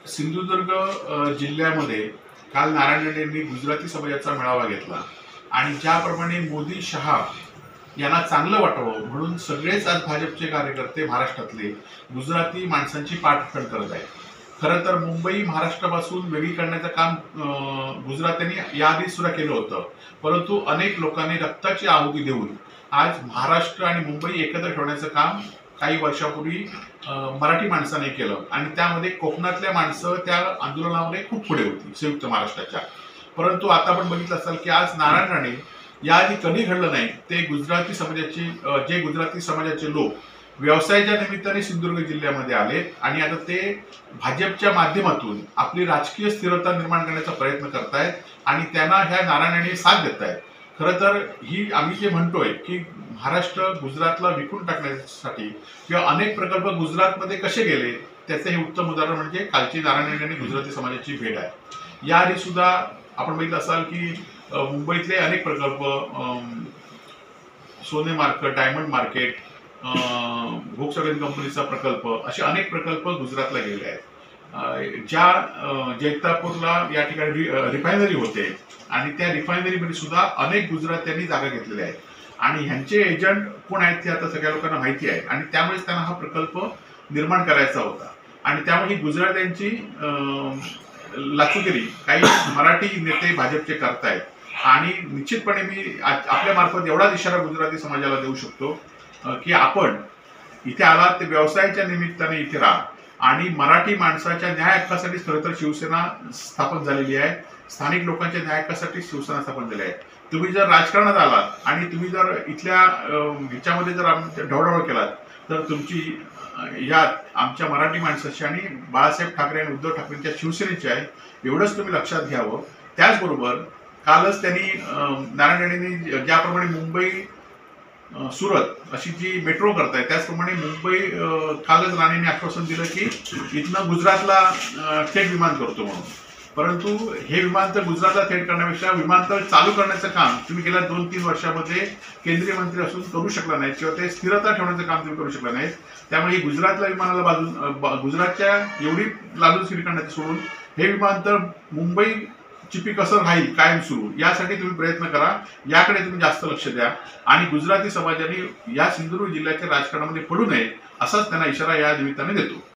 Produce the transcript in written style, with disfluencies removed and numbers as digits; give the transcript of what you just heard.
सिंधुदुर्ग जिल्ह्यामध्ये काल नारायण राणे यांनी गुजराती समाजाचा मेळावा घेतला आणि ज्याप्रमाणे मोदी शहा यांना चांगलं वाटावं म्हणून सगळेच आज भाजपचे कार्यकर्ते महाराष्ट्रातले गुजराती माणसांची पाठराखण करत आहेत. खरं तर मुंबई महाराष्ट्रापासून वेगळी करण्याचं काम गुजरात्यांनी याआधी सुद्धा केलं होतं, परंतु अनेक लोकांनी रक्ताची आहुती देऊन आज महाराष्ट्र आणि मुंबई एकत्र ठेवण्याचं काम काही वर्षापूर्वी मराठी माणसाने केलं आणि त्यामध्ये कोकणातल्या माणसं त्या आंदोलनामध्ये खूप पुढे होती संयुक्त महाराष्ट्राच्या. परंतु आता आपण बघितलं असाल की आज नारायण राणे याआधी कधी घडलं नाही ते गुजराती समाजाचे लोक व्यवसायाच्या निमित्ताने सिंधुदुर्ग जिल्ह्यामध्ये आले आणि आता ते भाजपच्या माध्यमातून आपली राजकीय स्थिरता निर्माण करण्याचा प्रयत्न करतायत आणि त्यांना ह्या नारायण राणे साथ देत आहेत. खरं तर ही आम्ही जे म्हणतोय की महाराष्ट्र गुजरातला विकून टाकण्यासाठी किंवा अनेक प्रकल्प गुजरातमध्ये कसे गेले त्याचे हे उत्तम उदाहरण म्हणजे कालची नारायण राणे आणि गुजराती समाजाची भेट आहे. याआधी सुद्धा आपण बघितलं असाल की मुंबईतले अनेक प्रकल्प, सोने मार्केट, डायमंड मार्केट, व्होक्सवॅगन कंपनीचा प्रकल्प, असे अनेक प्रकल्प गुजरातला गेले आहेत. ज्या जैतापूरला या ठिकाणी रिफायनरी होते आणि त्या रिफायनरीमध्ये सुद्धा अनेक गुजरात्यांनी जागा घेतलेल्या आहेत आणि ह्यांचे एजंट कोण आहेत ते आता सगळ्या लोकांना माहिती आहे आणि त्यामुळेच त्यांना हा प्रकल्प निर्माण करायचा होता आणि त्यामुळे ही गुजरात्यांची लाचुगिरी काही मराठी नेते भाजपचे करतायत आणि निश्चितपणे मी आपल्या मार्फत एवढाच इशारा गुजराती समाजाला देऊ शकतो की आपण इथे आलात ते व्यवसायाच्या निमित्ताने इथे राहा आणि मराठी माणसाच्या न्याय हक्कासाठी खरं तर शिवसेना स्थापन झालेली आहे. स्थानिक लोकांच्या न्याय हक्कासाठी शिवसेना स्थापन झाली आहे. तुम्ही जर राजकारणात आलात आणि तुम्ही जर इथल्या ह्याच्यामध्ये जर ढवळाढवळ केलात तर तुमची यात आमच्या मराठी माणसाची आणि बाळासाहेब ठाकरे आणि उद्धव ठाकरेंच्या शिवसेनेची आहे एवढंच तुम्ही लक्षात घ्यावं. त्याचबरोबर कालच त्यांनी नारायण राणेंनी ज्याप्रमाणे मुंबई सुरत अशी जी मेट्रो करताय त्याचप्रमाणे मुंबई कालच राणेंनी आश्वासन दिलं की इथनं गुजरातला थेट विमान करतो म्हणून. परंतु हे विमानतळ गुजरातला थेट करण्यापेक्षा विमानतळ चालू करण्याचं काम तुम्ही गेल्या 2-3 वर्षामध्ये केंद्रीय मंत्री असून करू शकला नाही किंवा ते स्थिरता ठेवण्याचं काम तुम्ही करू शकला नाही. त्यामुळे गुजरातला विमानाला गुजरातच्या एवढी लालूचगिरी करण्याचं सोडून हे विमानतळ मुंबई चिपी कसं राहील कायम सुरू यासाठी तुम्ही प्रयत्न करा. याकडे तुम्ही जास्त लक्ष द्या आणि गुजराती समाजाने या सिंधुदुर्ग जिल्ह्याच्या राजकारणामध्ये पडू नये असाच त्यांना इशारा या निमित्ताने देतो.